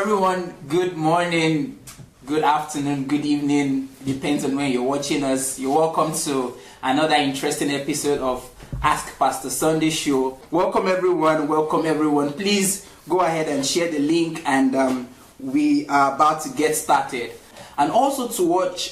everyone, good morning, good afternoon, good evening, depends on when you're watching us. You're welcome to another interesting episode of Ask Pastor Sunday Show. Welcome everyone. Please go ahead and share the link, and we are about to get started. And also to watch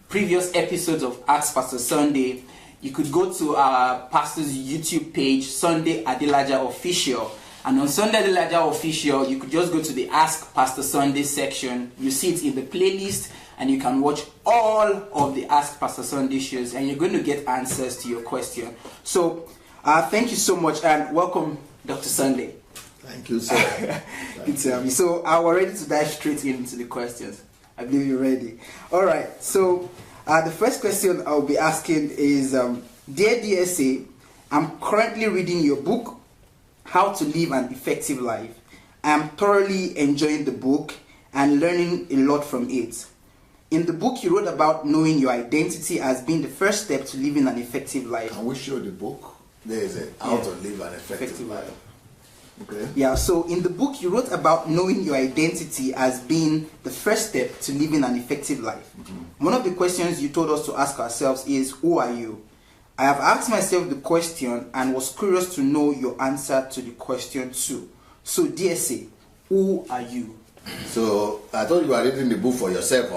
previous episodes of Ask Pastor Sunday, you could go to our pastor's YouTube page, Sunday Adelaja Official. And on Sunday Adelaja Official, you could just go to the Ask Pastor Sunday section. You see it in the playlist, and you can watch all of the Ask Pastor Sunday shows, and you're going to get answers to your question. So, thank you so much, and welcome, Dr. Sunday. Thank you, sir. Good to have you. So, we're ready to dive straight into the questions. I believe you're ready. All right. So, the first question I'll be asking is, Dear DSA, I'm currently reading your book, How to Live an Effective Life. I am thoroughly enjoying the book and learning a lot from it. In the book, you wrote about knowing your identity as being the first step to living an effective life. Can we show the book? There is a How to Live an Effective Life. Okay. Yeah, so in the book, you wrote about knowing your identity as being the first step to living an effective life. Mm-hmm. One of the questions you told us to ask ourselves is, who are you? I have asked myself the question and was curious to know your answer to the question too. So, DSA, who are you? So, I thought you were reading the book for yourself.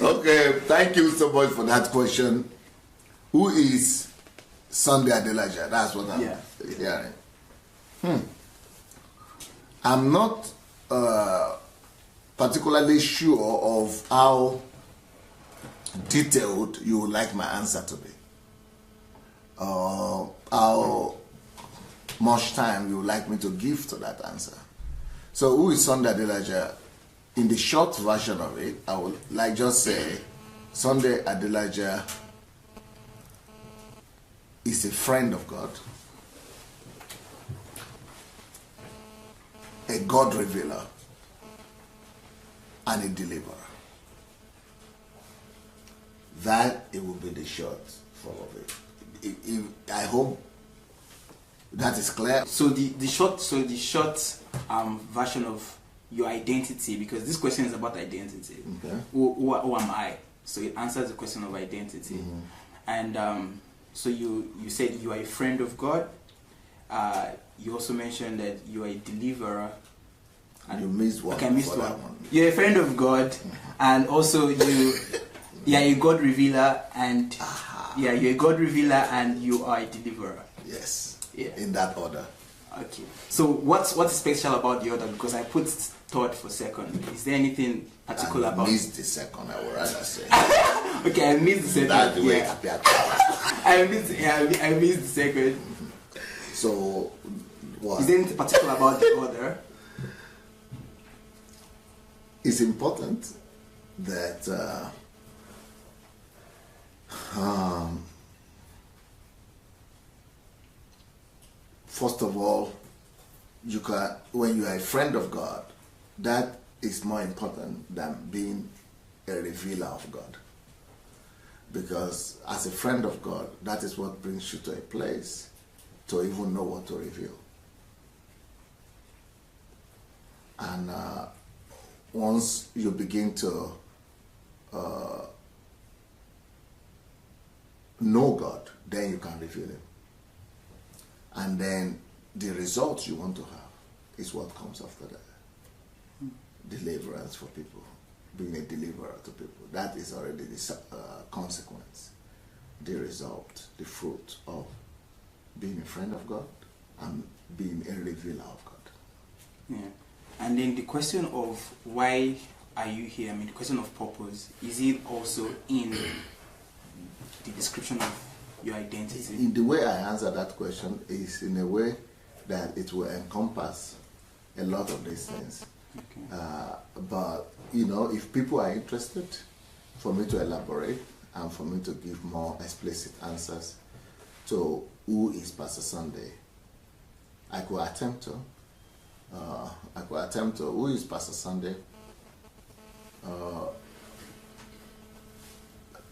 Okay, thank you so much for that question. Who is Sunday Adelaja? That's what I'm hearing. I'm not particularly sure of how detailed you would like my answer to be. How much time you would like me to give to that answer. So who is Sunday Adelaja? In the short version of it, I would like just say Sunday Adelaja is a friend of God, a God revealer, and a deliverer. That it will be the short form of it. I hope that is clear. So the short version of your identity, because this question is about identity. Okay. Who am I? So it answers the question of identity. Mm-hmm. And so you said you are a friend of God. You also mentioned that you are a deliverer. And you missed one. Okay, I missed one. You're a friend of God, and also you're a God revealer, and you're a God revealer, and you are a deliverer. Yes. Yeah. In that order. Okay. So what's special about the order? Because I put third for second. Is there anything particular about? I missed the second. I would rather say. Okay, I missed the second. That's the way it I missed the second. So, what? Is there anything particular about the order? It's important that first of all, when you are a friend of God, that is more important than being a revealer of God. Because as a friend of God, that is what brings you to a place to even know what to reveal. And once you begin to know God, then you can reveal Him. And then the results you want to have is what comes after that. Deliverance for people, being a deliverer to people. That is already the consequence, the result, the fruit of being a friend of God and being a revealer of God. Yeah. And then the question of why are you here, the question of purpose, is it also in the description of your identity? In the way I answer that question is in a way that it will encompass a lot of these things. Okay. But, if people are interested for me to elaborate and for me to give more explicit answers to who is Pastor Sunday, I could attempt to. Who is Pastor Sunday?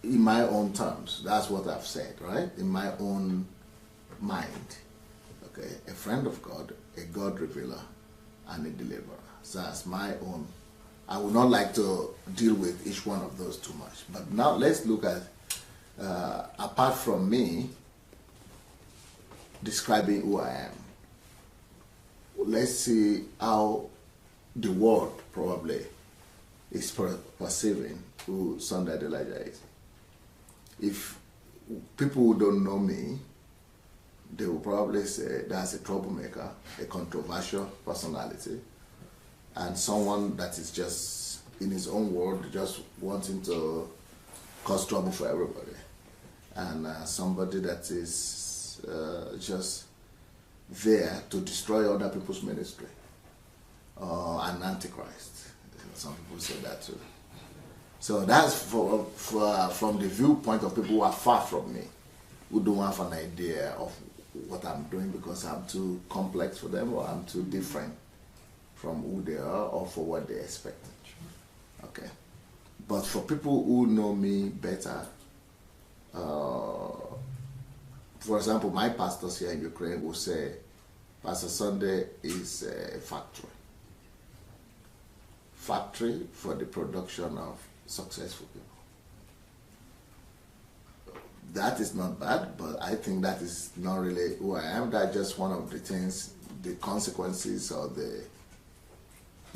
In my own terms, that's what I've said, right? In my own mind. Okay, a friend of God, a God revealer, and a deliverer. So that's my own. I would not like to deal with each one of those too much. But now let's look at, apart from me describing who I am, let's see how the world probably is perceiving who Sunday Adelaja is. If people who don't know me, they will probably say that's a troublemaker, a controversial personality, and someone that is just in his own world, just wanting to cause trouble for everybody, and somebody that is just there to destroy other people's ministry, an antichrist. Some people say that too. So that's from the viewpoint of people who are far from me, who don't have an idea of what I'm doing because I'm too complex for them, or I'm too different from who they are, or for what they expect. Okay. But for people who know me better, for example, my pastors here in Ukraine will say, Pastor Sunday is a factory. Factory for the production of successful people. That is not bad, but I think that is not really who I am. That's just one of the things, the consequences, or the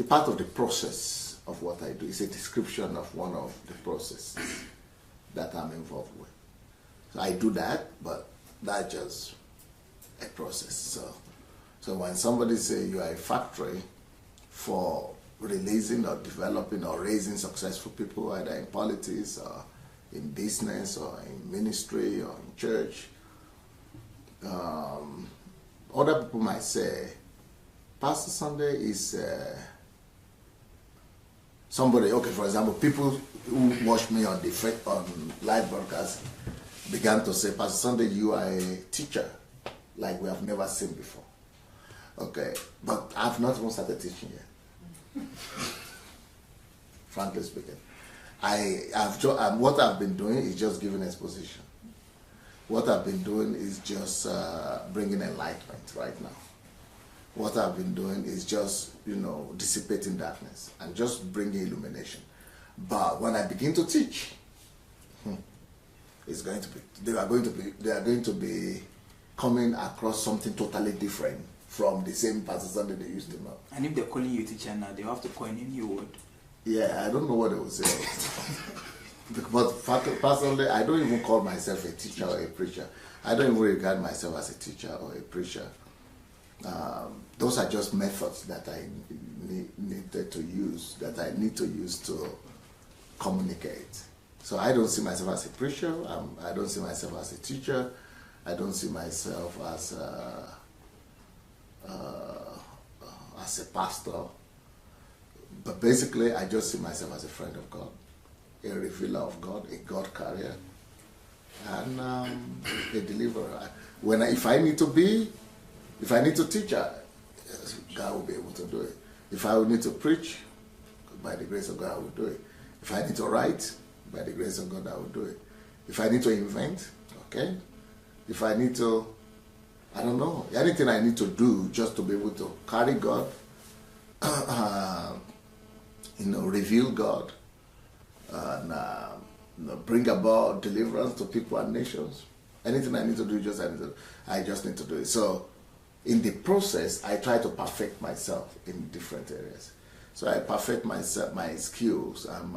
part of the process of what I do. It's a description of one of the processes that I'm involved with. So I do that, but that's just a process. So when somebody says you are a factory for releasing or developing or raising successful people, either in politics or in business or in ministry or in church, other people might say, Pastor Sunday is somebody, okay, for example, people who watch me on live broadcast began to say, Pastor Sunday, you are a teacher like we have never seen before. Okay, but I've not even started teaching yet. Frankly speaking, what I've been doing is just giving exposition. What I've been doing is just bringing enlightenment right now. What I've been doing is just, dissipating darkness and just bringing illumination. But when I begin to teach, they are going to be coming across something totally different from the same Pastor Sunday they used to know. And if they're calling you teacher now, they have to coin a new word. Yeah, I don't know what they will say. But personally, I don't even call myself a teacher or a preacher. I don't even regard myself as a teacher or a preacher. Those are just methods that I needed to use, that I need to use to communicate. So I don't see myself as a preacher. I don't see myself as a teacher. I don't see myself as a pastor. But basically, I just see myself as a friend of God, a revealer of God, a God carrier, and a deliverer. If I need to teach, God will be able to do it. If I will need to preach, by the grace of God, I will do it. If I need to write, by the grace of God, I will do it. If I need to invent, okay. If I need to, I don't know, anything I need to do just to be able to carry God, reveal God, and bring about deliverance to people and nations. Anything I need to do, I just need to do it. So, in the process, I try to perfect myself in different areas. So I perfect myself, my skills and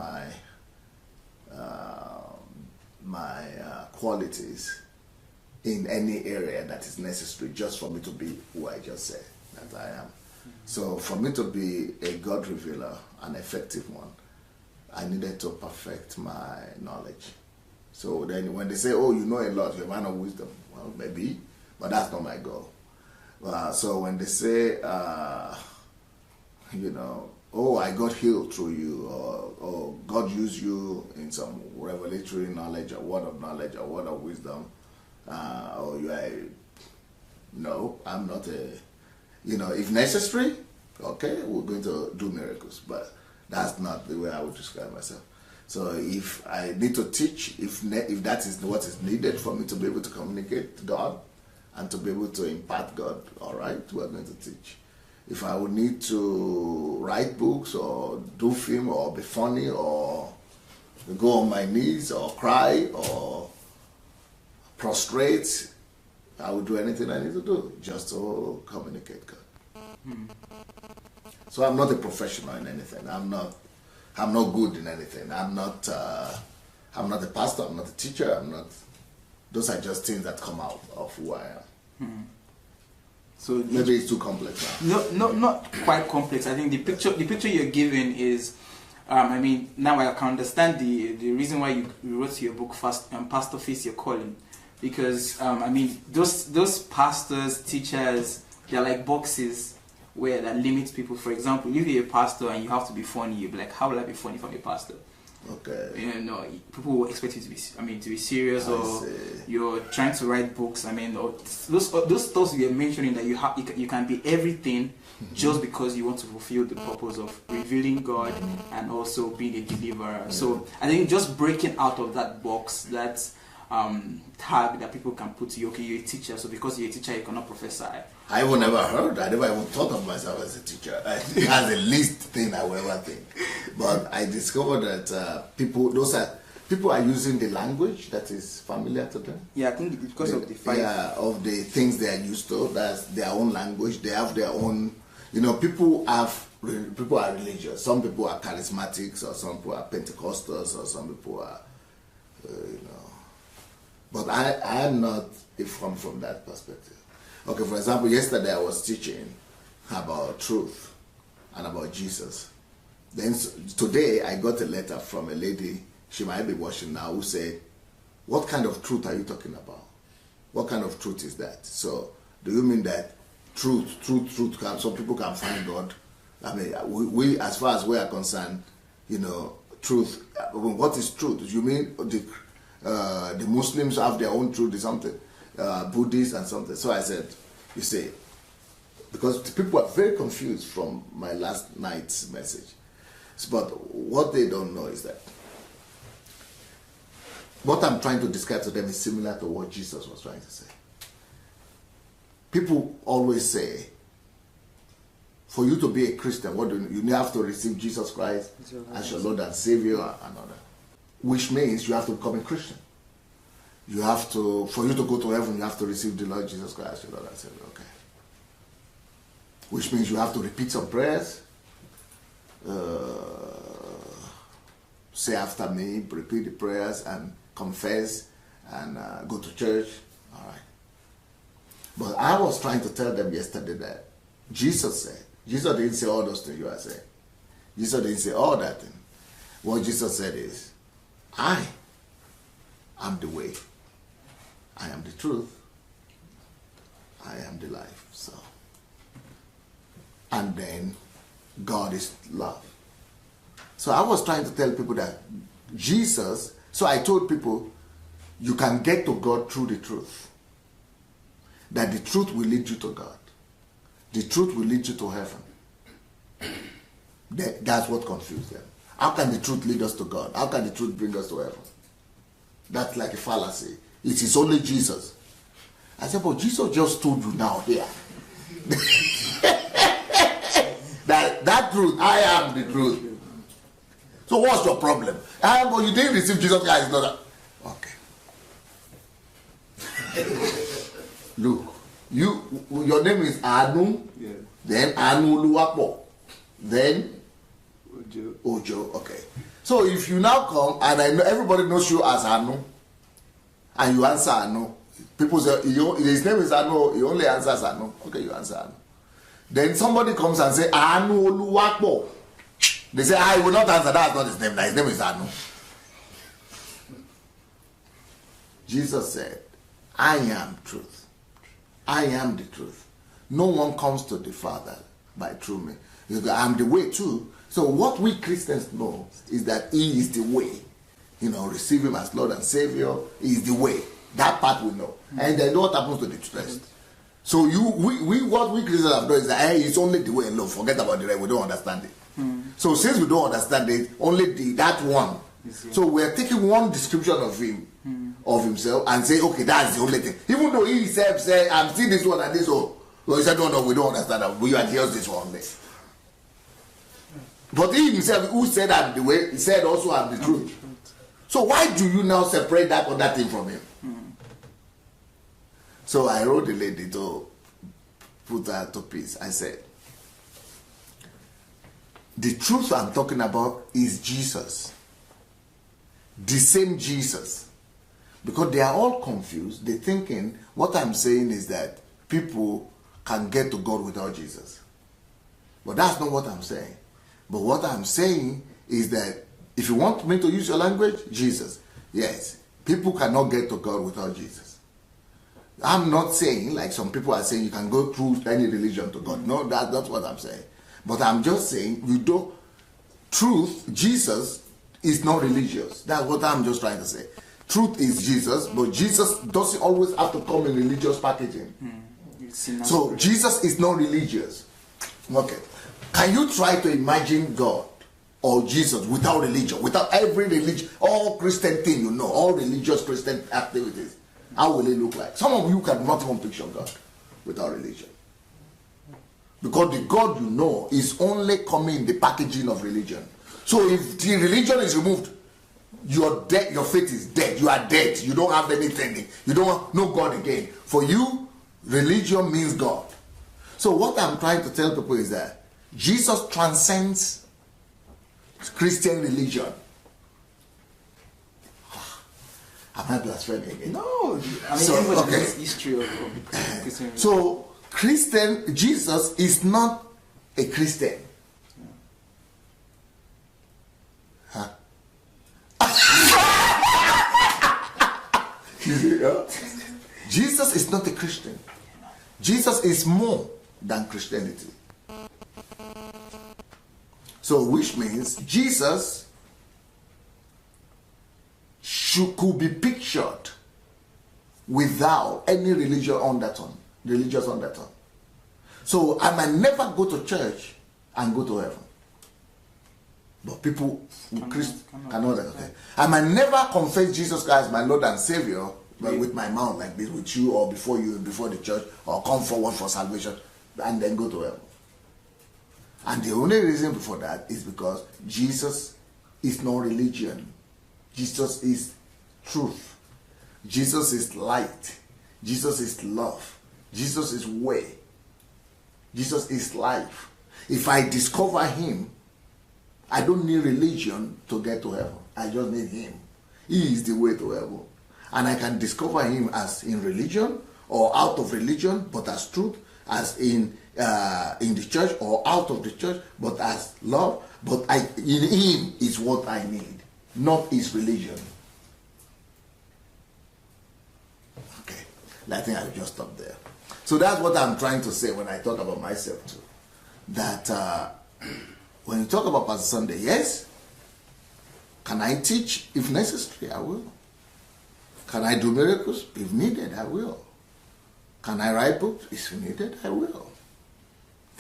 my qualities in any area that is necessary, just for me to be who I just said that I am. So for me to be a God revealer, an effective one, I needed to perfect my knowledge. So then when they say, oh, you know a lot, you're a man of wisdom, well, maybe, but that's not my goal. So when they say, oh, I got healed through you, or God used you in some revelatory knowledge, or word of knowledge, or word of wisdom, or you are, no, I'm not if necessary, okay, we're going to do miracles, but that's not the way I would describe myself. So if I need to teach, if that is what is needed for me to be able to communicate God and to be able to impart God, all right, we're going to teach. if I would need to write books or do film or be funny or go on my knees or cry or prostrate, I would do anything I need to do just to communicate God. So I'm not a professional in anything. I'm not good in anything. I'm not a pastor. I'm not a teacher. Those are just things that come out of who I am. So maybe it's too complex now. No, not quite complex. I think the picture you're giving is, I mean, now I can understand the reason why you wrote your book, Pastor Face Your Calling, because I mean, those pastors, teachers, they're like boxes where that limits people. For example, if you're a pastor and you have to be funny, you'll be like, how will I be funny if I'm a pastor? Okay. You know, people will expect you to be serious, or you're trying to write books. I mean, or those thoughts you're mentioning that you can be everything just because you want to fulfill the purpose of revealing God and also being a deliverer. So I think just breaking out of that box, that tag that people can put to you. Okay, you're a teacher, so because you're a teacher, you cannot prophesy. I never heard. I never even thought of myself as a teacher. That's the least thing I will ever think. But I discovered that people are using the language that is familiar to them. Yeah, I think because of the fight. Yeah, of the things they are used to. That's their own language. They have their own. You know, people are religious. Some people are charismatics, or some people are Pentecostals, or some people are, But I am not from that perspective. Okay, for example, yesterday I was teaching about truth and about Jesus. Then today I got a letter from a lady, she might be watching now, who said, what kind of truth are you talking about? What kind of truth is that? So, do you mean that truth some people can find God? I mean, we as far as we are concerned, truth, what is truth? You mean the Muslims have their own truth or something? Buddhists and something. So I said, you see, because people are very confused from my last night's message. But what they don't know is that what I'm trying to describe to them is similar to what Jesus was trying to say. People always say, for you to be a Christian, what do you have to receive Jesus Christ as your Lord and Savior and all that. Which means you have to become a Christian. You have to, for you to go to heaven, you have to receive the Lord Jesus Christ, your Lord and Savior. Okay. Which means you have to repeat some prayers. Say after me, repeat the prayers and confess and go to church. All right. But I was trying to tell them yesterday that Jesus didn't say all those things you are saying. Jesus didn't say all that thing. What Jesus said is, I am the way. I am the truth. I am the life. So, and then God is love. So I was trying to tell people that Jesus, so I told people, you can get to God through the truth. That the truth will lead you to God. The truth will lead you to heaven. That's what confused them. How can the truth lead us to God? How can the truth bring us to heaven? That's like a fallacy. It is only Jesus. I said, but Jesus just told you now here. that truth, I am the truth. So what's your problem? But you didn't receive Jesus Christ. Not okay. Look, your name is Anu, yeah. Then Anu Luwapo, then Ojo. Okay. So if you now come and I know everybody knows you as Anu, and you answer Anu, people say his name is Anu. He only answers Anu. Okay, you answer Anu. Then somebody comes and say Anu Luwapo. They say I will not answer. That's not his name. His name is Anu. Jesus said, I am truth. I am the truth. No one comes to the Father through me. I'm the way too. So what we Christians know is that He is the way. Receive Him as Lord and Savior. He is the way. That part we know. And then what happens to the rest? So what we Christians have done is that it's only the way alone. Forget about the rest. We don't understand it. So since we don't understand it, only that one. So we're taking one description of Him, of Himself, and say, okay, that's the only thing. Even though He Himself said, I'm seeing this one and this one. So he said, no, we don't understand that. We adhere this one day. But he himself, who said I'm the way, he said also I'm the truth. So why do you now separate that other thing from him? So I wrote the lady to put that to peace. I said, the truth I'm talking about is Jesus. The same Jesus. Because they are all confused. They're thinking, what I'm saying is that people can get to God without Jesus. But that's not what I'm saying. But what I'm saying is that if you want me to use your language, Jesus. Yes, people cannot get to God without Jesus. I'm not saying, like some people are saying, you can go through any religion to God. No, that's not what I'm saying. But I'm just saying, truth, Jesus is not religious. That's what I'm just trying to say. Truth is Jesus, but Jesus doesn't always have to come in religious packaging. So Jesus is not religious. Okay. Can you try to imagine God or Jesus without religion, without every religion, all Christian thing you know, all religious Christian activities? How will it look like? Some of you cannot even picture God without religion. Because the God you know is only coming in the packaging of religion. So if the religion is removed, you're dead, your faith is dead. You are dead. You don't have anything. You don't know God again. For you, religion means God. So what I'm trying to tell people is that Jesus transcends Christian religion. Am I blaspheming again? No. I mean, okay. History of Christian. So Jesus is not a Christian. Huh? Jesus is not a Christian. Jesus is more than Christianity. So which means Jesus could be pictured without any religious undertone. So I might never go to church and go to heaven. But people cannot. Okay. I might never confess Jesus Christ as my Lord and Savior, but with my mouth like this, with you or before you, before the church, or come forward for salvation, and then go to heaven. And the only reason for that is because Jesus is not religion. Jesus is truth. Jesus is light. Jesus is love. Jesus is way. Jesus is life. If I discover him, I don't need religion to get to heaven. I just need him. He is the way to heaven. And I can discover him as in religion or out of religion, but as truth, as in the church or out of the church, but as love. But in him is what I need, not his religion. Okay, I think I'll just stop there. So that's what I'm trying to say when I talk about myself too. That when you talk about Pastor Sunday, yes, can I teach if necessary? I will. Can I do miracles? If needed, I will. Can I write books? If needed, I will.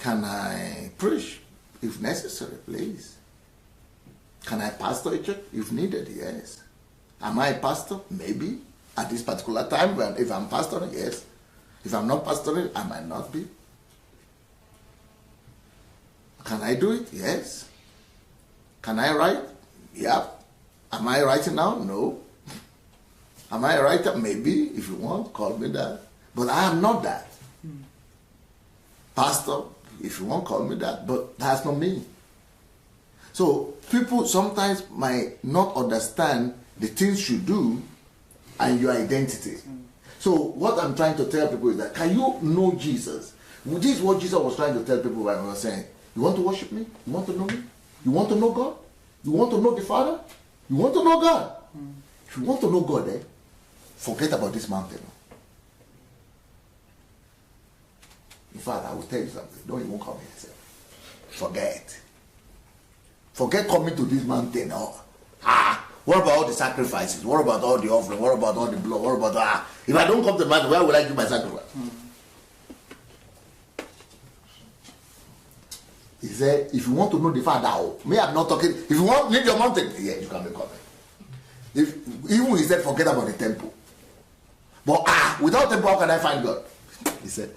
Can I preach? If necessary, please. Can I pastor a church? If needed, yes. Am I a pastor? Maybe. At this particular time, if I'm pastoring, yes. If I'm not pastoring, I might not be. Can I do it? Yes. Can I write? Yeah. Am I writing now? No. Am I a writer? Maybe. If you want, call me that. But I am not that. Pastor, if you want, call me that. But that's not me. So people sometimes might not understand the things you do and your identity. So what I'm trying to tell people is that, can you know Jesus? This is what Jesus was trying to tell people when he was saying, you want to worship me? You want to know me? You want to know God? You want to know the Father? You want to know God? If you want to know God, forget about this mountain. In fact, I will tell you something. Don't even come here. Forget. Forget coming to this mountain. What about all the sacrifices? What about all the offering? What about all the blood? What about if I don't come to the mountain, where will I do my sacrifice? He said, if you want to know the Father, me, I'm not talking. If you want need your mountain, yeah, you can be coming. Even he said, forget about the temple. But without temple, how can I find God? He said,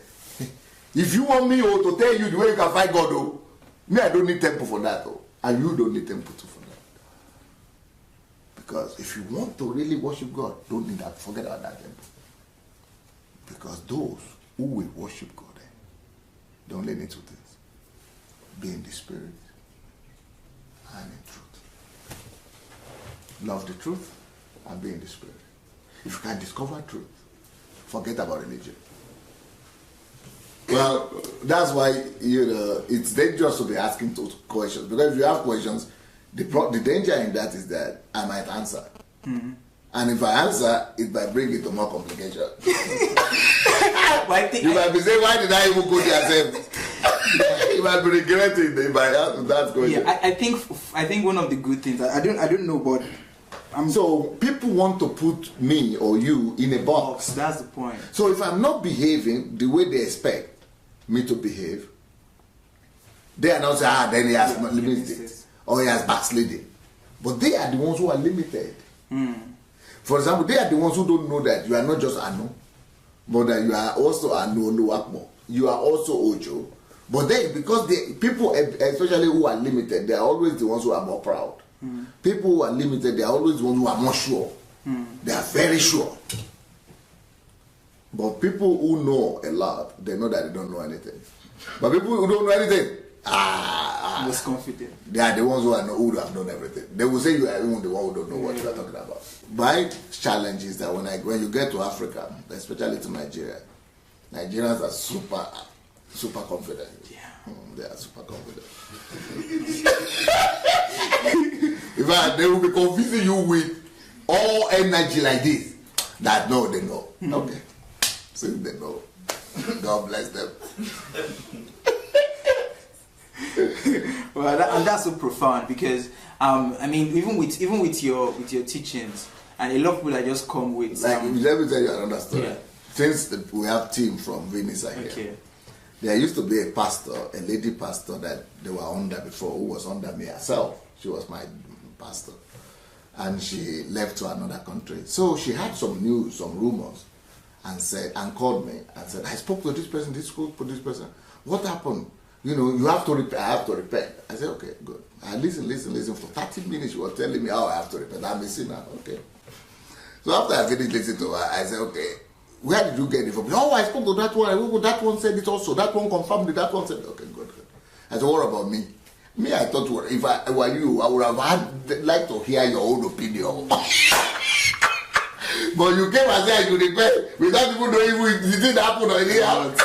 If you want me to tell you the way you can fight God, me, I don't need temple for that. And you don't need temple too for that. Because if you want to really worship God, don't need that. Forget about that temple. Because those who will worship God, they only need two things. Be in the spirit and in truth. Love the truth and be in the spirit. If you can discover truth, forget about religion. Well, that's why it's dangerous to be asking those questions. Because if you have questions, the danger in that is that I might answer. Mm-hmm. And if I answer, it might bring it to more complication. You might be saying, why did I even go there? You might be regretting if I answer that question. Yeah, I think one of the good things, I don't know, but so people want to put me or you in a box. That's the point. So if I'm not behaving the way they expect me to behave, they are not saying, then he has limited or he has backsliding. But they are the ones who are limited. For example, they are the ones who don't know that you are not just Anu, but that you are also Anu Akmo. You are also Ojo. But then, because people, especially who are limited, they are always the ones who are more proud. People who are limited, they are always the ones who are more sure. They are very sure. But people who know a lot, they know that they don't know anything. But people who don't know anything, most confident. They are the ones who have known everything. They will say you are even the one who don't know what you are talking about. My challenge is that when you get to Africa, especially to Nigeria, Nigerians are super confident. Yeah. They are super confident. In fact, they will be confusing you with all energy like this. That no, they know. Okay. Since they know, God bless them. Well, and that's so profound because I mean, even with your teachings, and a lot of people that just come with. Let me tell you another story. Yeah. Since we have team from Venice here, there used to be a pastor, a lady pastor that they were under before, who was under me herself. She was my pastor, and she left to another country. So she had some news, some rumors, and called me and said, I spoke to this person, this person. What happened? You have to repent. I have to repent. I said, okay, good. I listen. For 30 minutes, she was telling me how I have to repent. I'm a sinner. Okay. So after I finished listening to her, I said, okay, where did you get it from? Oh, I spoke to that one. That one said it also. That one confirmed it. That one said, okay, good. I said, what about me? Me, I thought if I were you, I would have liked to hear your own opinion. But you came and said you repent without even knowing if it didn't happen or it didn't happen.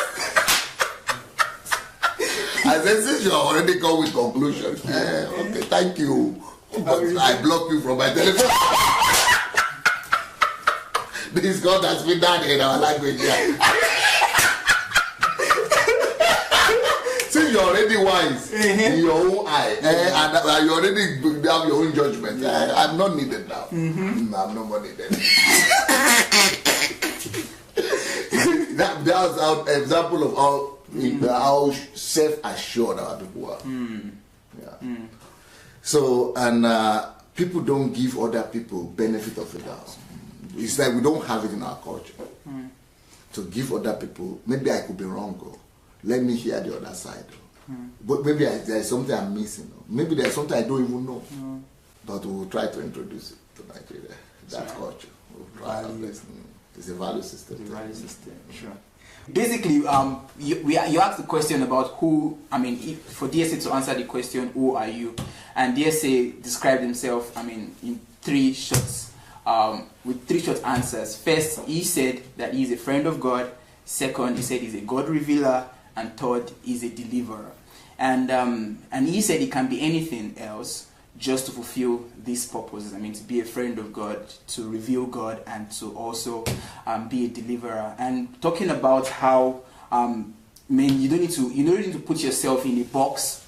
I said, since you already come with conclusions, okay, thank you. But I block you from my telephone. This God has been done in our language here. Since you're already wise in your own eye, and you already have your own judgment, I'm not needed now. I'm no more needed. That was an example of how self-assured our people are. So, and people don't give other people benefit of the doubt. It's like we don't have it in our culture. To give other people, maybe I could be wrong, let me hear the other side. But maybe there's something I'm missing. Maybe there's something I don't even know. But we'll try to introduce it to Nigeria, that culture. We'll try it's a value system. It's a value system, sure. Basically, you asked the question about who, for DSA to answer the question, who are you? And DSA described himself, in 3 shots, with 3 short answers. First, he said that he's a friend of God. Second, he said he's a God revealer. And third, he's a deliverer. And he said it can be anything else just to fulfill these purposes. To be a friend of God, to reveal God, and to also be a deliverer. And talking about how you don't need to put yourself in a box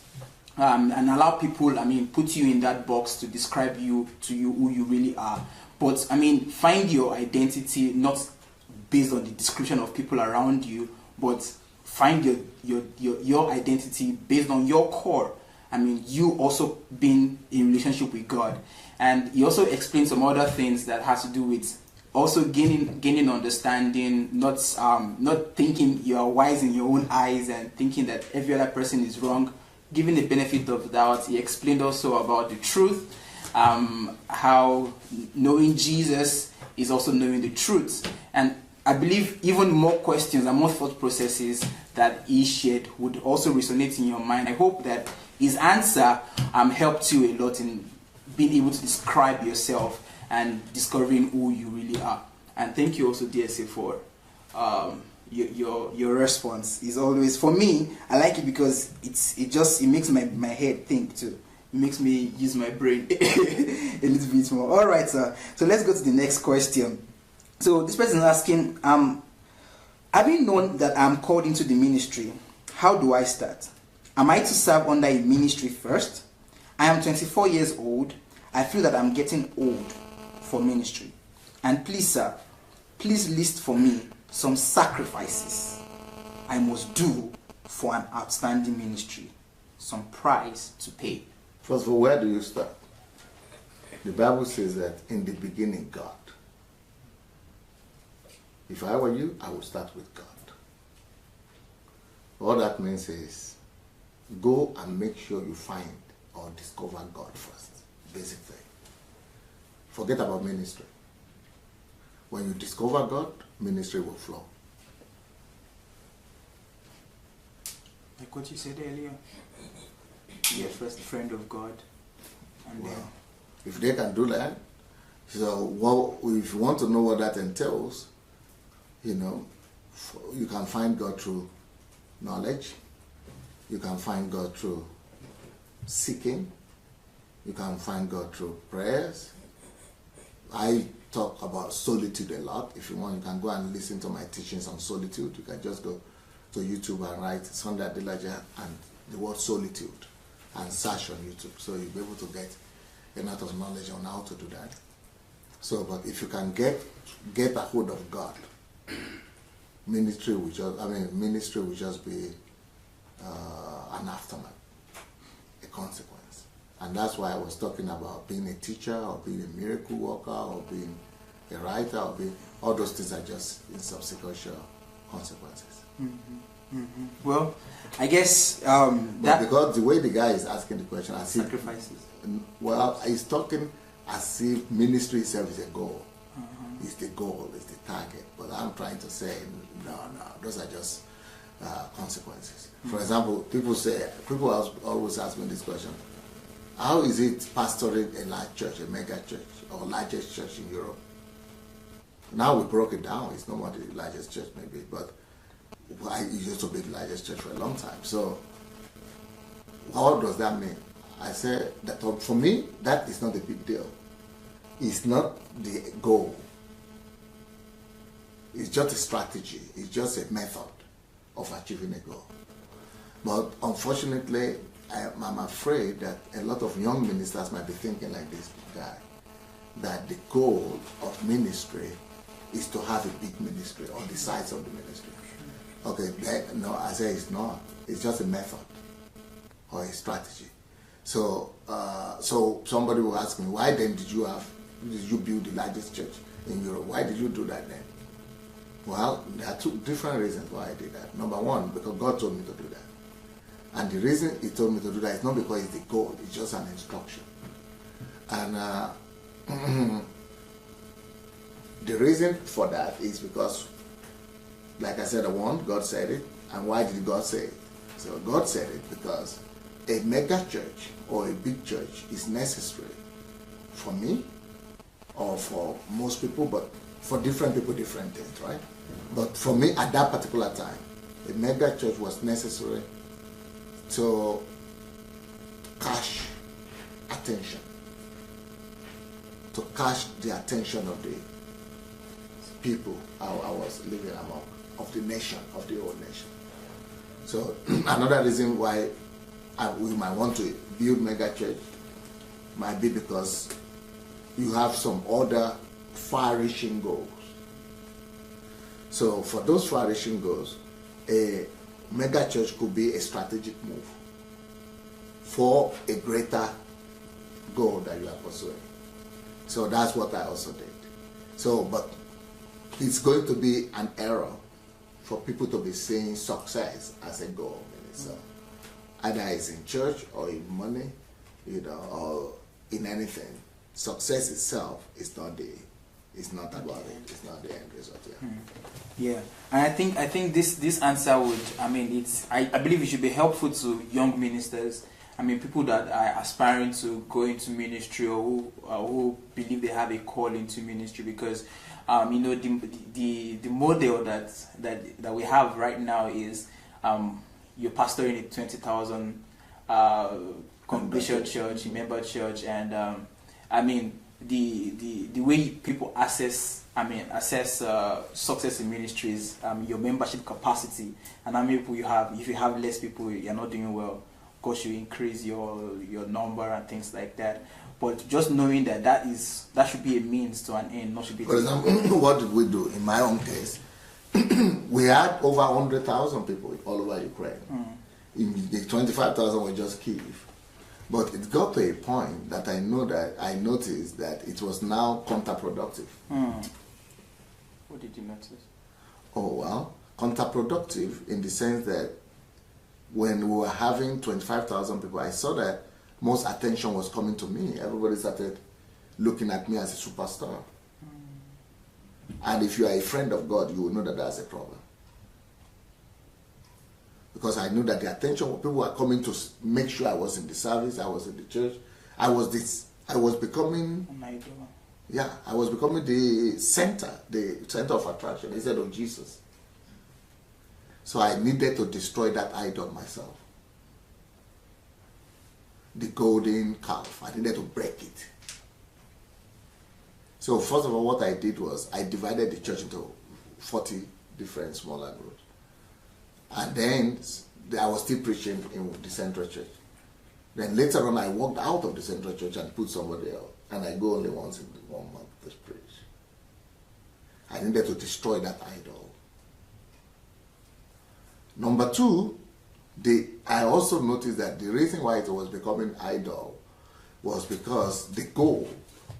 and allow people put you in that box to describe you who you really are. But find your identity not based on the description of people around you, but find your identity based on your core. You also being in relationship with God. And he also explained some other things that has to do with also gaining understanding, not thinking you are wise in your own eyes and thinking that every other person is wrong, giving the benefit of the doubt. He explained also about the truth, how knowing Jesus is also knowing the truth. And I believe even more questions and more thought processes that he shared would also resonate in your mind. I hope that his answer helped you a lot in being able to describe yourself and discovering who you really are. And thank you also, DSA, for your response. Is always, for me, I like it because it makes my head think too. It makes me use my brain a little bit more. All right, sir. So let's go to the next question. So this person is asking, having known that I'm called into the ministry, how do I start? Am I to serve under a ministry first? I am 24 years old. I feel that I'm getting old for ministry. And please, sir, please list for me some sacrifices I must do for an outstanding ministry. Some price to pay. First of all, where do you start? The Bible says that in the beginning, God. If I were you, I would start with God. All that means is go and make sure you find or discover God first. Basic thing. Forget about ministry. When you discover God, ministry will flow. Like what you said earlier. Be a first friend of God. And well, if they can do that, so if you want to know what that entails, you can find God through knowledge. You can find God through seeking. You can find God through prayers. I talk about solitude a lot. If you want, you can go and listen to my teachings on solitude. You can just go to YouTube and write Sunday Adelaja and the word solitude and search on YouTube. So you'll be able to get a lot of knowledge on how to do that. So, but if you can get a hold of God, ministry will just be an aftermath, a consequence. And that's why I was talking about being a teacher or being a miracle worker or being a writer or being, all those things are just insubsequential consequences. Mm-hmm. Mm-hmm. Well, I guess because the way the guy is asking the question, as sacrifices. He's talking as if ministry itself is a goal. It's the goal, it's the target. But I'm trying to say, no, those are just consequences. For example, people always ask me this question: how is it pastoring a large church, a mega church, or largest church in Europe? Now we broke it down. It's no more the largest church, maybe, but it used to be the largest church for a long time. So, what does that mean? I say that for me, that is not a big deal. It's not the goal. It's just a strategy. It's just a method of achieving a goal. But unfortunately, I'm afraid that a lot of young ministers might be thinking like this guy, that the goal of ministry is to have a big ministry on the sides of the ministry. Okay, no, I say it's not. It's just a method or a strategy. So somebody will ask me, why then did you build the largest church in Europe? Why did you do that then? Well, there are two different reasons why I did that. Number one, because God told me to do that. And the reason He told me to do that is not because it's the goal, it's just an instruction. And the reason for that is because, like I said, God said it. And why did God say it? So God said it because a mega church or a big church is necessary for me or for most people, but for different people, different things, right? But for me, at that particular time, a mega church was necessary to catch attention, to catch the attention of the people I was living among, of the nation, of the whole nation. So another reason why we might want to build mega church might be because you have some other far-reaching goals. So for those far-reaching goals, a mega church could be a strategic move for a greater goal that you are pursuing. So that's what I also did. So, but it's going to be an error for people to be seeing success as a goal in itself. Either it's in church or in money, or in anything. Success itself is not about it. It's not the end result. Yeah, and I think this answer would, I believe it should be helpful to young ministers. People that are aspiring to go into ministry, or who believe they have a call into ministry, because the model that we have right now is you're pastoring a 20,000 congregation church, member church, and the way people assess success in ministries, your membership capacity, and how many people you have. If you have less people, you're not doing well. Of course, you increase your number and things like that. But just knowing that should be a means to an end, not should be. For example, what did we do? In my own case, we had over 100,000 people all over Ukraine. In the 25,000 were just Kyiv. But it got to a point that I noticed that it was now counterproductive. What did you notice? Oh, well, counterproductive in the sense that when we were having 25,000 people, I saw that most attention was coming to me. Everybody started looking at me as a superstar. And if you are a friend of God, you will know that that's a problem. Because I knew that the attention, people were coming to make sure I was in the service, I was in the church. I was becoming an idol. Yeah, I was becoming the center of attraction instead of Jesus. So I needed to destroy that idol myself. The golden calf, I needed to break it. So first of all, what I did was I divided the church into 40 different smaller groups. And then I was still preaching in the central church. Then later on, I walked out of the central church and put somebody else. And I go only once in 1 month to preach. I needed to destroy that idol. Number two, I also noticed that the reason why it was becoming idol was because the goal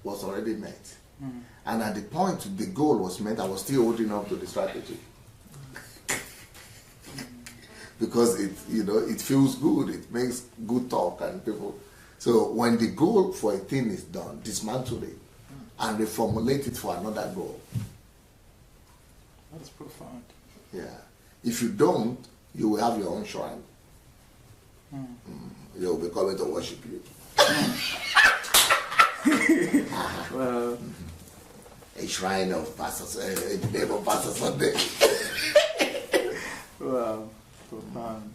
was already met. And at the point the goal was met, I was still holding on to the strategy. Because it feels good, it makes good talk and people. So when the goal for a thing is done, dismantle it and reformulate it for another goal. That's profound. Yeah. If you don't, you will have your own shrine. They will be coming to worship you. Well, a shrine of the name of Pastor Sunday. Wow, profound.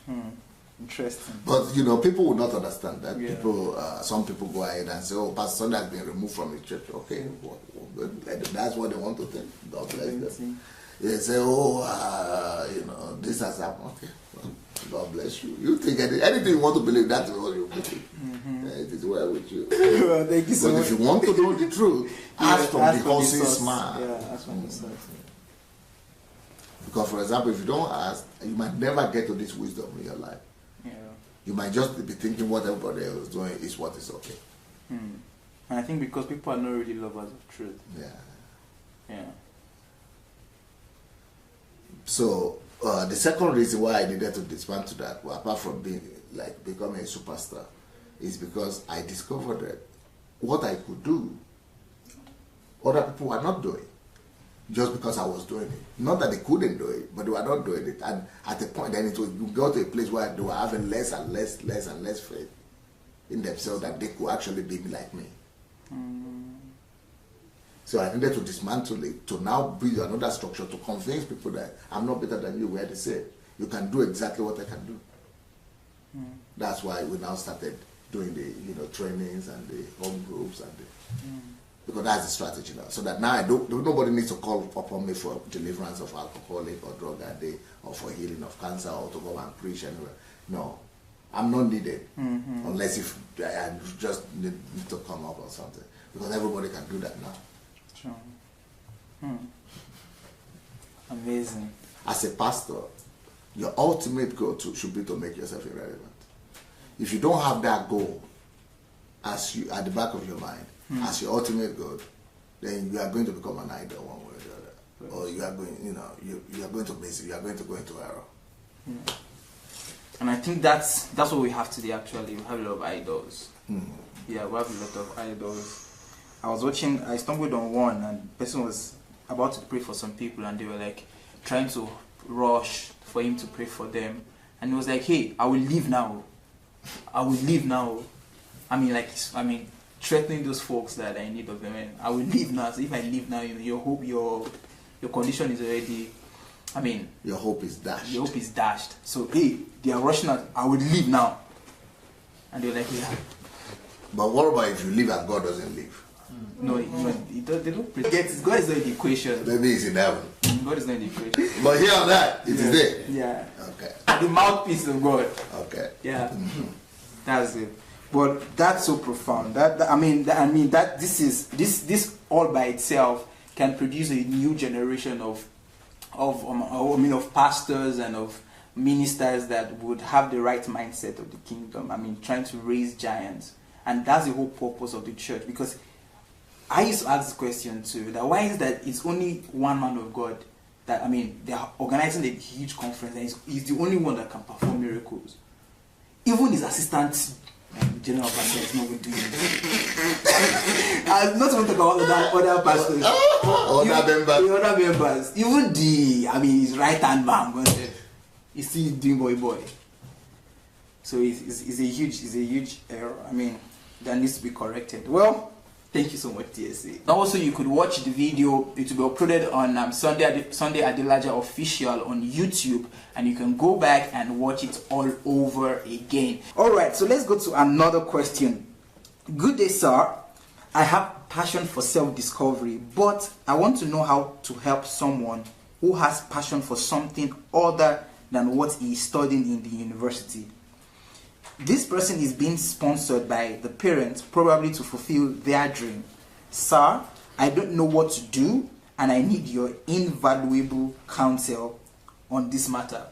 Yeah. Interesting. But people will not understand that. Yeah. Some people go ahead and say, "Oh, Pastor Sunday has been removed from the church." Okay, that's what they want to think. God bless them. They say, "Oh, this has happened." Okay, well, God bless you. You think anything you want to believe, that's what you believe. It is well with you. Well, thank you so much. But if you want to know the truth, ask from the horse's mouth. Yeah, ask from the source. Because, for example, if you don't ask, you might never get to this wisdom in your life. Yeah. You might just be thinking what everybody else is doing is what is okay. And I think because people are not really lovers of truth. Yeah. Yeah. So the second reason why I needed to dismantle that, well, apart from becoming a superstar, is because I discovered that what I could do, other people were not doing, just because I was doing it. Not that they couldn't do it, but they were not doing it. And at a point, then you got to a place where they were having less and less faith in themselves that they could actually be like me. So I needed to dismantle it to now build another structure to convince people that I'm not better than you, where they say you can do exactly what I can do. That's why we now started doing the trainings and the home groups and because that's the strategy now. So that now nobody needs to call upon me for deliverance of alcoholic or drug addict or for healing of cancer or to go and preach anywhere. No, I'm not needed unless if I just need to come up or something, because everybody can do that now. Sure. Amazing. As a pastor, your ultimate goal should be to make yourself irrelevant. If you don't have that goal at the back of your mind as your ultimate goal, then you are going to become an idol one way or the other. Or you are going, you are going to miss it. You are going to go into error. Yeah. And I think that's what we have today. Actually, we have a lot of idols. Yeah, we have a lot of idols. I stumbled on one, and the person was about to pray for some people, and they were like trying to rush for him to pray for them, and he was like, "Hey, I will leave now. I will leave now." Threatening those folks that are in need of them. I will leave now. So if I leave now, your hope, your condition is already. Your hope is dashed. Your hope is dashed. So hey, they are rushing out. I will leave now, and they're like, "Yeah." But what about if you leave and God doesn't leave? No, they don't get it. God is not in the equation. Maybe he's in heaven. God is not in the equation. But here on that, it is there. Yeah. Okay. The mouthpiece of God. Okay. Yeah. That's it. But that's so profound. This all by itself can produce a new generation of pastors and of ministers that would have the right mindset of the kingdom. Trying to raise giants. And that's the whole purpose of the church. Because I used to ask this question too, that why is that it's only one man of God that, they are organizing a huge conference and he's the only one that can perform miracles. Even his assistant, general pastor, is not going to do it. I'm not going to talk about other pastors. Other members. Even his right-hand man, he's still doing boy. So it's a huge error. That needs to be corrected. Well, thank you so much, TSA. Also, you could watch the video. It will be uploaded on Sunday Adelaja Official on YouTube, and you can go back and watch it all over again. Alright, so let's go to another question. Good day, sir. I have passion for self-discovery, but I want to know how to help someone who has passion for something other than what he is studying in the university. This person is being sponsored by the parents, probably to fulfill their dream. Sir, I don't know what to do, and I need your invaluable counsel on this matter.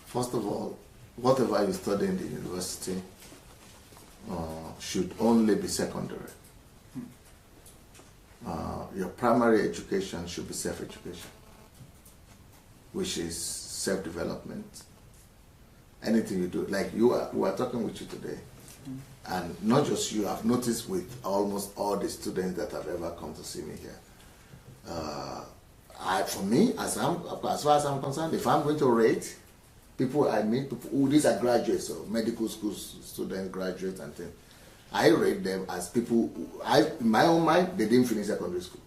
First of all, whatever you study in the university should only be secondary. Your primary education should be self-education, which is self-development. Anything you do, like we are talking with you today, and not just you, I've noticed with almost all the students that have ever come to see me here. For me, as far as I'm concerned, if I'm going to rate people I meet, these are graduates of medical school students, graduates and things, I rate them as people in my own mind, they didn't finish secondary school.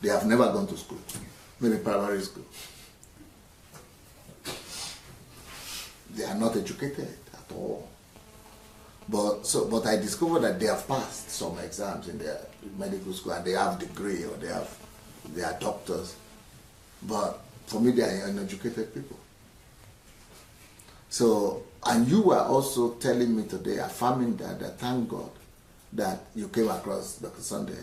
They have never gone to school, maybe primary school. They are not educated at all. But I discovered that they have passed some exams in their medical school and they have degree or they are doctors. But for me, they are uneducated people. So, and you were also telling me today, affirming that thank God that you came across Dr. Sunday,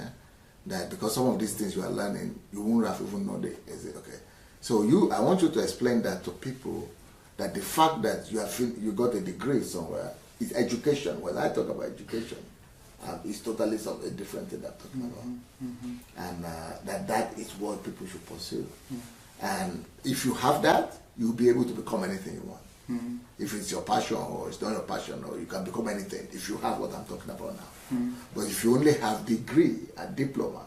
that because some of these things you are learning, you wouldn't have even known it. Is it okay? So I want you to explain that to people, that the fact that you got a degree somewhere is education. When I talk about education, it's totally a different thing I'm talking about. And that is what people should pursue. And if you have that, you'll be able to become anything you want. If it's your passion or it's not your passion, or you can become anything if you have what I'm talking about now. But if you only have degree and diploma,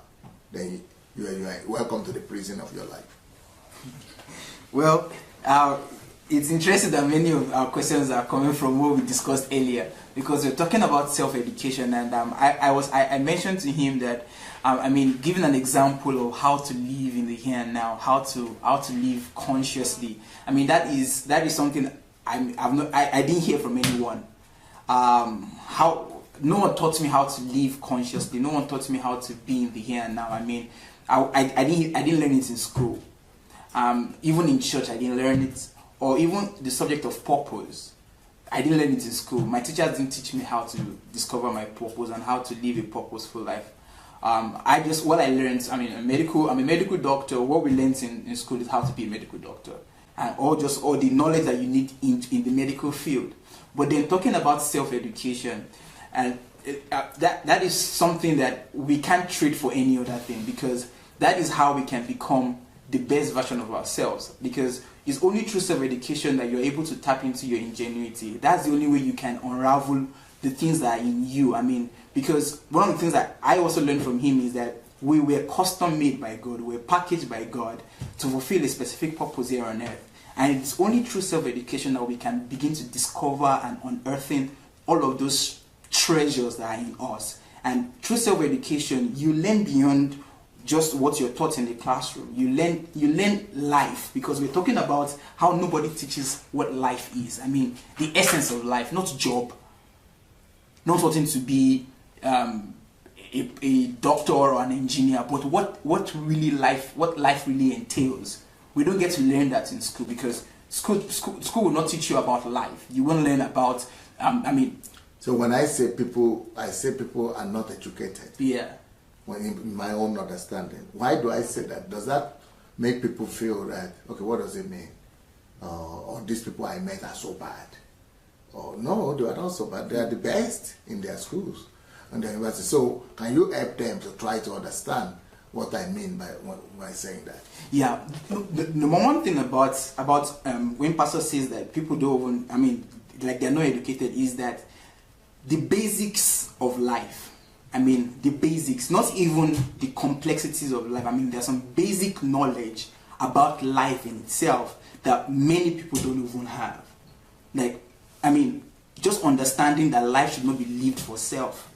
then you are welcome to the prison of your life. Well, it's interesting that many of our questions are coming from what we discussed earlier, because we're talking about self-education, and I mentioned to him that giving an example of how to live in the here and now, how to live consciously. That is something I didn't hear from anyone. No one taught me how to live consciously. No one taught me how to be in the here and now. I didn't learn it in school. Even in church, I didn't learn it. Or even the subject of purpose, I didn't learn it in school. My teachers didn't teach me how to discover my purpose and how to live a purposeful life. What I learned, I'm a medical doctor. What we learned in school is how to be a medical doctor, and all the knowledge that you need in the medical field. But then talking about self-education, And that is something that we can't trade for any other thing, because that is how we can become the best version of ourselves. Because it's only through self-education that you're able to tap into your ingenuity. That's the only way you can unravel the things that are in you. I mean, because one of the things that I also learned from him is that we were custom made by God, we were packaged by God to fulfill a specific purpose here on earth. And it's only through self-education that we can begin to discover and unearthing all of those treasures that are in us. And through self-education, you learn beyond just what you're taught in the classroom. You learn life, because we're talking about how nobody teaches what life is. I mean, the essence of life, not job, not wanting to be a doctor or an engineer, but what life really entails. We don't get to learn that in school, because school will not teach you about life. You won't learn about so when I say people are not educated. Yeah. When in my own understanding, why do I say that? Does that make people feel that, okay, what does it mean? Or these people I met are so bad? Or no, they are not so bad. They are the best in their schools and their university. So can you help them to try to understand what I mean by saying that? Yeah, the number one thing about when pastor says that people don't even, like they're not educated, is that the basics of life. The basics, not even the complexities of life. There's some basic knowledge about life in itself that many people don't even have. Just understanding that life should not be lived for self.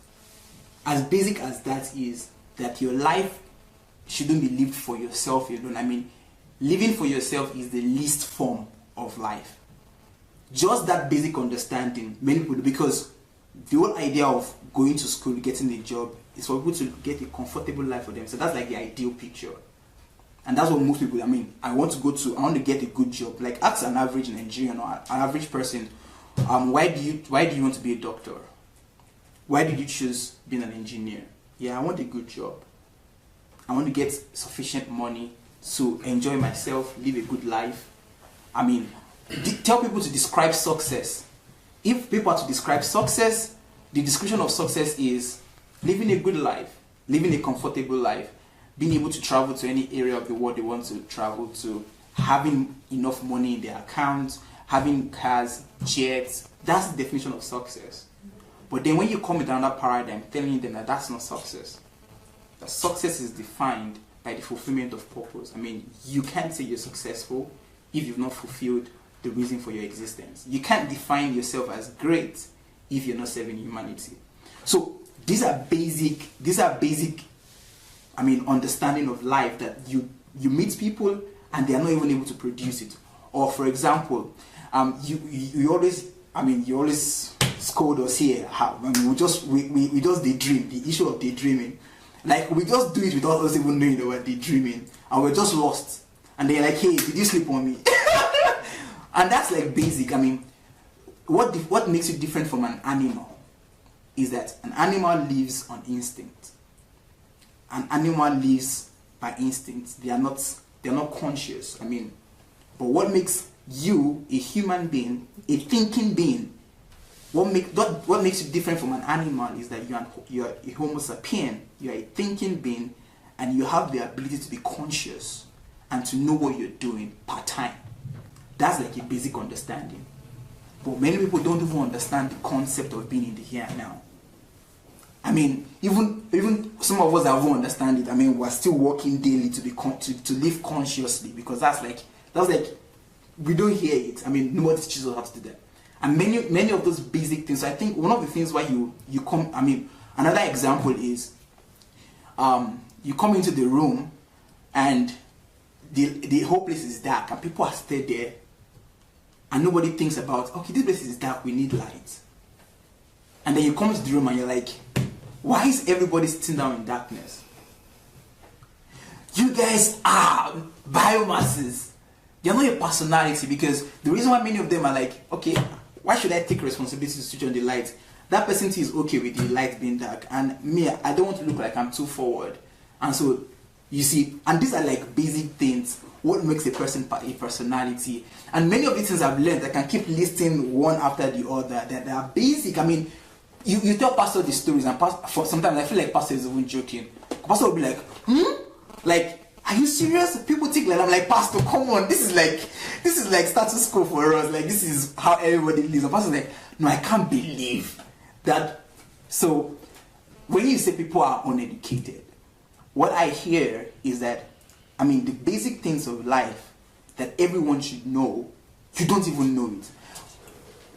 As basic as that is, that your life shouldn't be lived for yourself alone. Living for yourself is the least form of life. Just that basic understanding, many people do, because the whole idea of going to school, getting a job, is for people to get a comfortable life for them. So that's like the ideal picture. And that's what most people, I want to get a good job. Like, ask an average Nigerian or an average person, why do you want to be a doctor? Why did you choose being an engineer? Yeah, I want a good job. I want to get sufficient money to enjoy myself, live a good life. Tell people to describe success. If people are to describe success, the description of success is living a good life, living a comfortable life, being able to travel to any area of the world they want to travel to, having enough money in their accounts, having cars, jets. That's the definition of success. But then when you come with another paradigm, telling them that that's not success, that success is defined by the fulfillment of purpose. You can't say you're successful if you've not fulfilled the reason for your existence. You can't define yourself as great if you're not serving humanity. So these are basic understanding of life, that you meet people and they are not even able to produce it. Or for example, you always scold us here how we just daydream, the issue of daydreaming. Like, we just do it without us even knowing that we're daydreaming, and we're just lost. And they're like, hey, did you sleep on me? And that's like basic. What makes it different from an animal is that an animal lives on instinct. An animal lives by instinct. They are not conscious. But what makes you a human being, a thinking being, what makes you different from an animal is that you're a Homo sapien. You're a thinking being, and you have the ability to be conscious and to know what you're doing part time. That's like a basic understanding. But many people don't even understand the concept of being in the here and now. Even some of us that won't understand it, we're still working daily to live consciously, because that's like we don't hear it. Nobody teaches us how to do that. And many of those basic things. So I think one of the things why you come, another example is you come into the room and the whole place is dark and people are still there. And nobody thinks about, okay, this place is dark, we need light. And then you come to the room and you're like, why is everybody sitting down in darkness? You guys are biomasses. You're not a personality, because the reason why many of them are like, okay, why should I take responsibility to switch on the light? That person is okay with the light being dark. And me, I don't want to look like I'm too forward. And so, you see, and these are like basic things. What makes a person a personality? And many of these things I've learned, I can keep listing one after the other, that are basic. you tell pastor the stories, and for sometimes I feel like pastor is even joking. Pastor will be like, like, are you serious? People think like I'm like, pastor, come on, this is like status quo for us. Like, this is how everybody lives. And pastor's like, no, I can't believe that. So when you say people are uneducated, what I hear is that, I mean, the basic things of life that everyone should know, you don't even know it.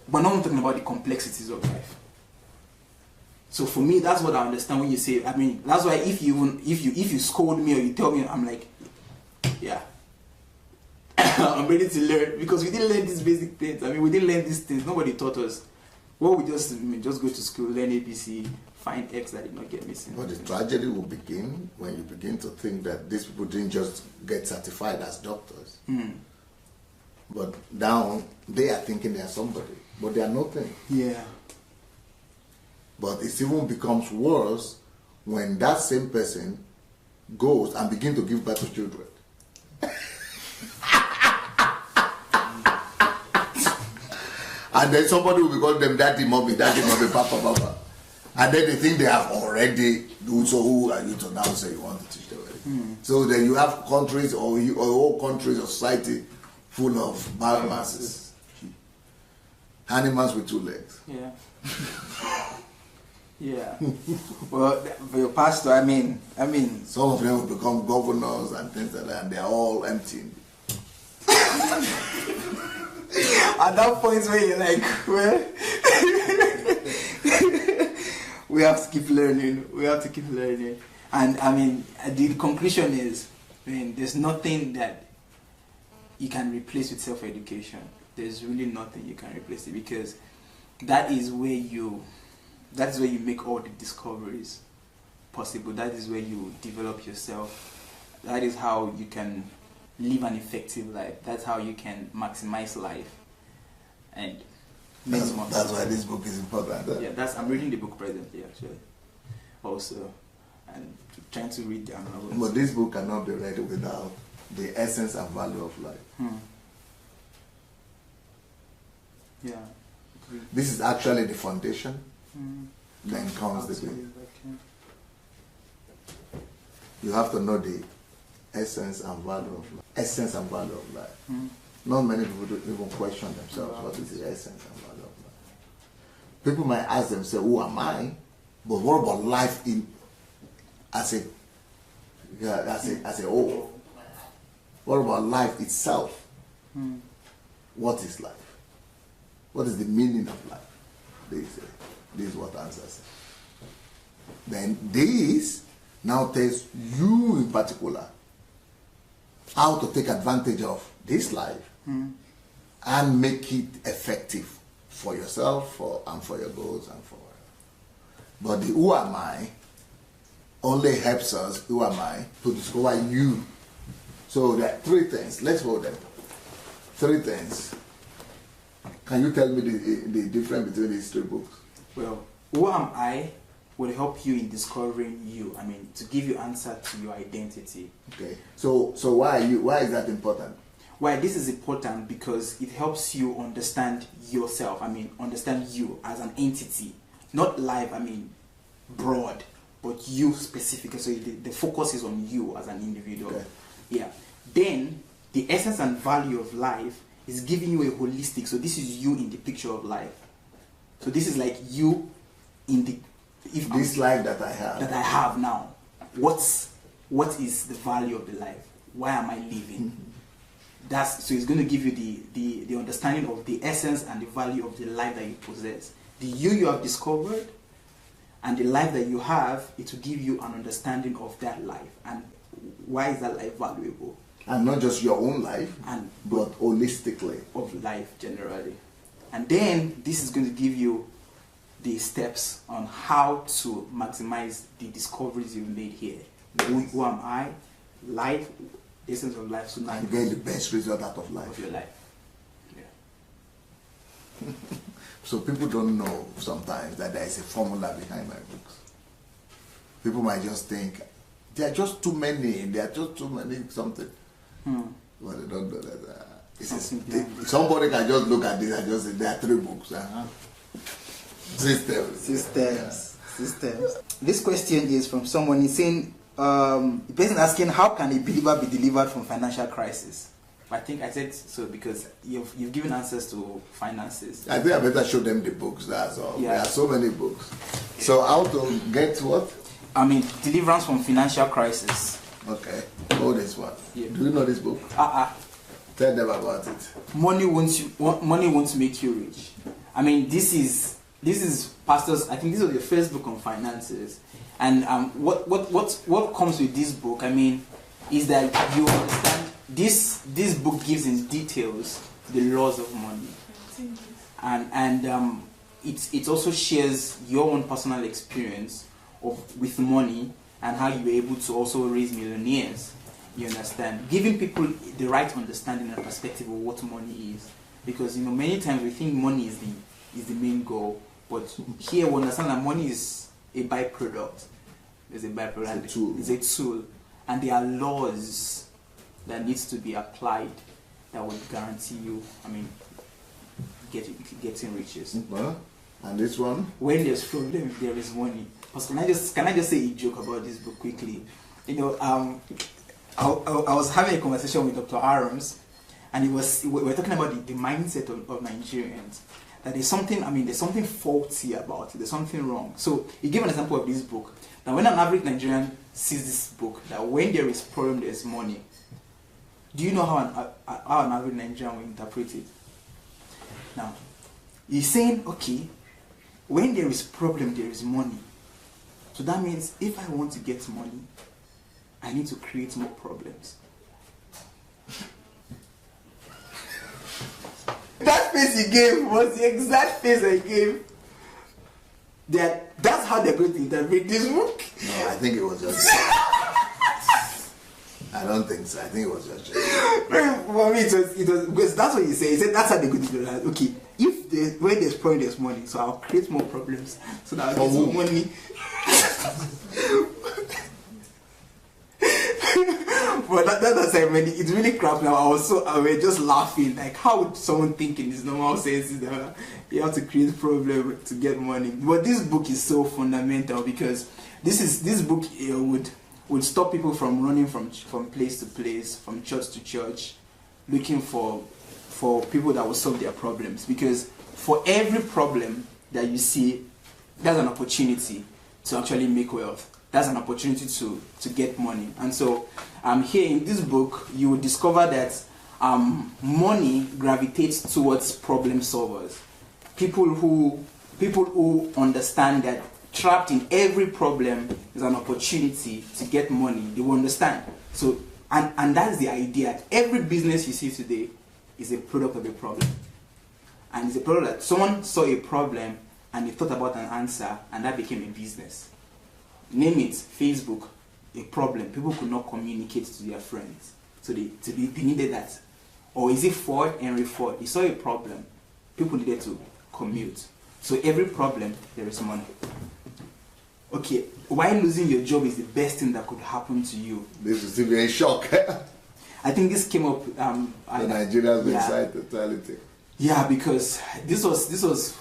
But now I'm talking about the complexities of life. So for me, that's what I understand when you say. I mean, that's why if you scold me or you tell me, I'm like, yeah, I'm ready to learn, because we didn't learn these basic things. I mean, we didn't learn these things. Nobody taught us. Well, we just go to school, learn ABC, find X that did not get missing. But the tragedy will begin when you begin to think that these people didn't just get certified as doctors, but now they are thinking they are somebody, but they are nothing. Yeah. But it even becomes worse when that same person goes and begins to give birth to children. And then somebody will be calling them daddy, mommy, papa, papa. And then they think they have already, so who are you to now say you want to teach them anything? So then you have countries or whole countries or society full of bad masses. Animals with 2 legs. Yeah. Yeah. Well, for your pastor, I mean, some of them will become governors and things like that, and they're all empty. At that point where you're like, well, we have to keep learning. And I mean, the conclusion is, I mean, there's nothing that you can replace with self-education. There's really nothing you can replace it, because that is where you make all the discoveries possible. That is where you develop yourself. That is how you can live an effective life. That's how you can maximize life. And that's why this book is important. Yeah, I'm reading the book presently, actually. Also, and trying to read the novels. But this book cannot be read without the essence and value of life. Yeah. This is actually the foundation. Then comes the thing. You have to know the essence and value of life. Essence and value of life. Not many people do even question themselves what is the essence and value of life. People might ask themselves, who am I? But what about life as a whole? What about life itself? What is life? What is the meaning of life? They say. This is what answers. Then this now tells you in particular how to take advantage of this life and make it effective for yourself and for your goals and for whatever. But the who am I only helps us, who am I, to discover you. So there are 3 things. Let's hold them. 3 things. Can you tell me the difference between these 3 books? Well, who am I will help you in discovering you. I mean, to give you answer to your identity. Okay. So why is that important? Why this is important? Because it helps you understand yourself. I mean, understand you as an entity, not life. I mean, broad, but you specifically. So the focus is on you as an individual. Okay. Yeah. Then the essence and value of life is giving you a holistic. So this is you in the picture of life. So this is like you in the this life that I have now. What is the value of the life? Why am I living? So it's going to give you the understanding of the essence and the value of the life that you possess. The you have discovered and the life that you have, it will give you an understanding of that life and why is that life valuable. And not just your own life, but holistically. Of life generally. And then this is going to give you the steps on how to maximize the discoveries you've made here. Who am I? Life, essence of life. So now and get the best result out of life. Of your life. Yeah. So people don't know sometimes that there is a formula behind my books. People might just think, there are just too many something. But they don't know that. Somebody can just look at this and just say, there are 3 books. Systems. This question is from someone. He's saying, the person asking, how can a believer be delivered from financial crisis? I think I said so because you've given answers to finances. I think I better show them the books. That's all. Yeah. There are so many books. So how to get what? I mean, deliverance from financial crisis. Okay. Oh, this one. Yeah. Do you know this book? Tell them about it. Money won't make you rich. I mean, this is pastors. I think this was the first book on finances, and what comes with this book, I mean, is that you understand this book gives in details the laws of money, and it also shares your own personal experience with money and how you were able to also raise millionaires. You understand? Giving people the right understanding and perspective of what money is. Because, many times we think money is the main goal. But here we understand that money is a byproduct. It's a byproduct. It's a tool. And there are laws that needs to be applied that would guarantee you, getting riches. And this one? When there's problem, there is money. Can I just say a joke about this book quickly? I was having a conversation with Dr. Arams, and we were talking about the mindset of Nigerians. That there's something faulty about it. There's something wrong. So he gave an example of this book. Now, when an average Nigerian sees this book, that when there is problem, there's money. Do you know how an average Nigerian will interpret it? Now, he's saying, okay, when there is problem, there is money. So that means if I want to get money, I need to create more problems. That face he gave was the exact face I gave. That's how they're going to interpret this book. No, I think it was just... I don't think so. I think it was just... For me, it was because that's what he said. He said that's how they're going to do that. Okay, when there's problem, there's money. So I'll create more problems so that I'll get more money. But that's it really crapped me. I was just laughing. Like, how would someone think in his normal senses that you have to create problem to get money? But this book is so fundamental because this book would stop people from running from place to place, from church to church, looking for people that will solve their problems. Because for every problem that you see, there's an opportunity to actually make wealth. That's an opportunity to get money. And so here in this book, you will discover that money gravitates towards problem solvers. People who understand that trapped in every problem is an opportunity to get money. They will understand. So and that's the idea. Every business you see today is a product of a problem. And it's a product that someone saw a problem and they thought about an answer, and that became a business. Name it, Facebook, a problem. People could not communicate to their friends. So they needed that. Or is it Ford, Henry Ford? They saw a problem. People needed to commute. So every problem, there is money. Okay, why losing your job is the best thing that could happen to you? This is still in shock. I think this came up... the Nigerians inside totality. Yeah, because this was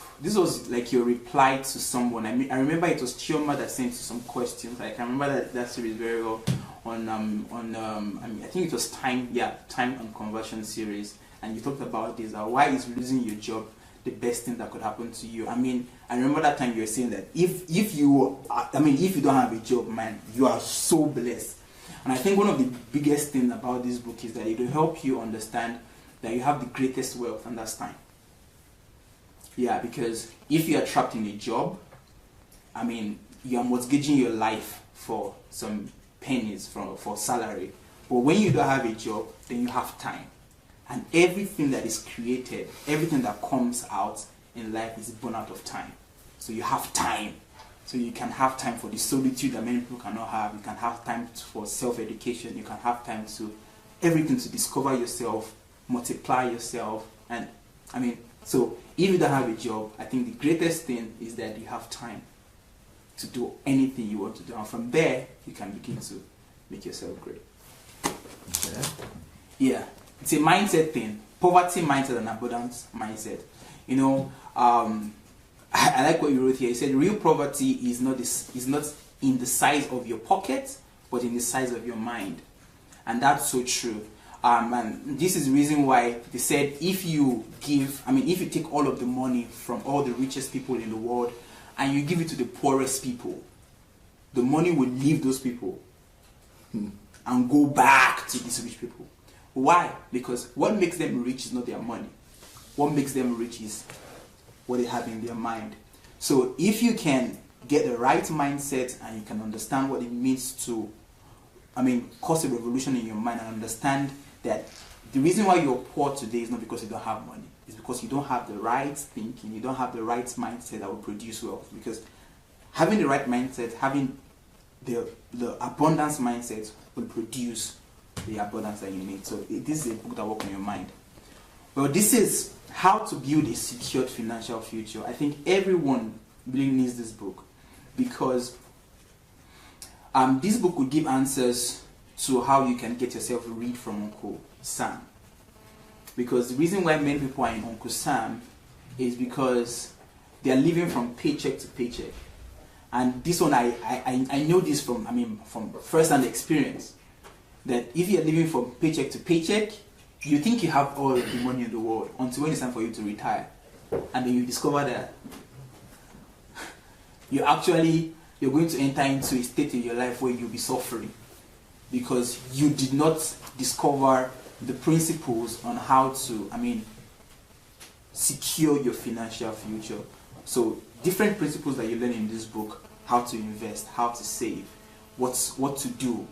like your reply to someone. I remember it was Chioma that sent you some questions. I can remember that series very well I think it was Time on Conversion series, and you talked about this. Why is losing your job the best thing that could happen to you? I remember that time you were saying that if you don't have a job, man, you are so blessed. And I think one of the biggest things about this book is that it will help you understand that you have the greatest wealth, and that's time. Yeah, because if you are trapped in a job, you are mortgaging your life for some pennies for salary. But when you don't have a job, then you have time. And everything that is created, everything that comes out in life is born out of time. So you have time. So you can have time for the solitude that many people cannot have. You can have time for self-education. You can have time to everything, to discover yourself, multiply yourself. And so if you don't have a job, I think the greatest thing is that you have time to do anything you want to do. And from there, you can begin to make yourself great. Yeah. It's a mindset thing. Poverty mindset and abundance mindset. I like what you wrote here. He said, real poverty is not in the size of your pocket, but in the size of your mind. And that's so true. And this is the reason why they said if you take all of the money from all the richest people in the world and you give it to the poorest people, the money will leave those people and go back to these rich people. Why? Because what makes them rich is not their money. What makes them rich is what they have in their mind. So if you can get the right mindset and you can understand what it means to cause a revolution in your mind and understand that the reason why you're poor today is not because you don't have money. It's because you don't have the right thinking, you don't have the right mindset that will produce wealth. Because having the right mindset, having the abundance mindset will produce the abundance that you need. So this is a book that works on your mind. Well, this is how to build a secured financial future. I think everyone really needs this book because this book will give answers to how you can get yourself rid from Uncle Sam. Because the reason why many people are in Uncle Sam is because they are living from paycheck to paycheck. And this one, I know this from first-hand experience. That if you are living from paycheck to paycheck, you think you have all the money in the world until when it's time for you to retire. And then you discover that you're going to enter into a state in your life where you'll be suffering. Because you did not discover the principles on how to, secure your financial future. So different principles that you learn in this book, how to invest, how to save, what to do,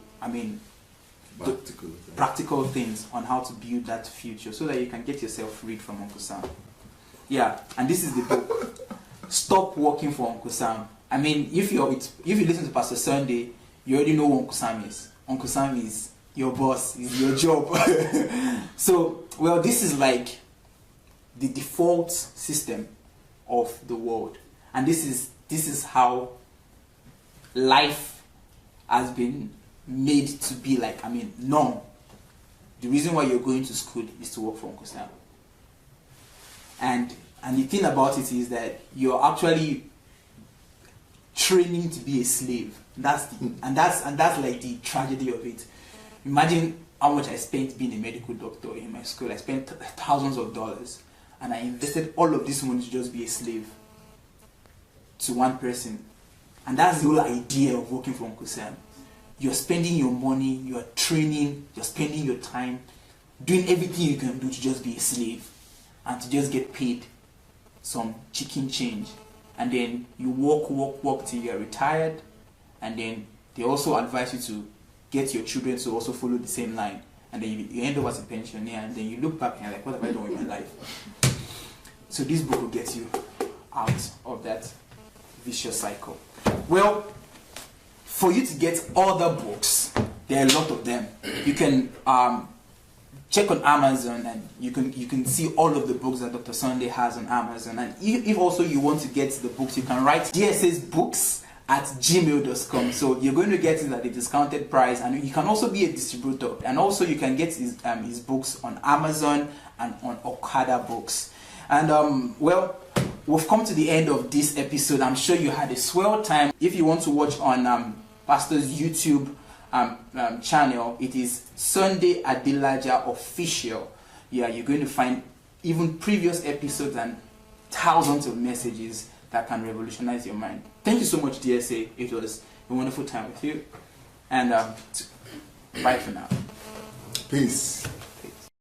practical things on how to build that future so that you can get yourself rid from Uncle Sam. Yeah, and this is the book. Stop working for Uncle Sam. If you listen to Pastor Sunday, you already know who Uncle Sam is. Uncle Sam is your boss, is your job. So, well, this is like the default system of the world. And this is how life has been made to be norm. The reason why you're going to school is to work for Uncle Sam. And the thing about it is that you're actually training to be a slave. That's like the tragedy of it. Imagine how much I spent being a medical doctor in my school. I spent thousands of dollars and I invested all of this money to just be a slave to one person. And that's the whole idea of working for Uncle Sam. You're spending your money, you're training, you're spending your time, doing everything you can do to just be a slave and to just get paid some chicken change. And then you work till you're retired. And then they also advise you to get your children to also follow the same line. And then you end up as a pensioner. And then you look back and you're like, what have I done with my life? So this book will get you out of that vicious cycle. Well, for you to get other books, there are a lot of them. You can check on Amazon and you can see all of the books that Dr. Sunday has on Amazon. And if also you want to get the books, you can write dsasbooks@gmail.com. So you're going to get it at a discounted price, and you can also be a distributor. And also you can get his books on Amazon and on Okada Books. And well, we've come to the end of this episode. I'm sure you had a swell time. If you want to watch on Pastor's YouTube channel, it is Sunday Adelaja Official. Yeah, you're going to find even previous episodes and thousands of messages that can revolutionize your mind. Thank you so much, DSA. It was a wonderful time with you. And bye for now. Peace.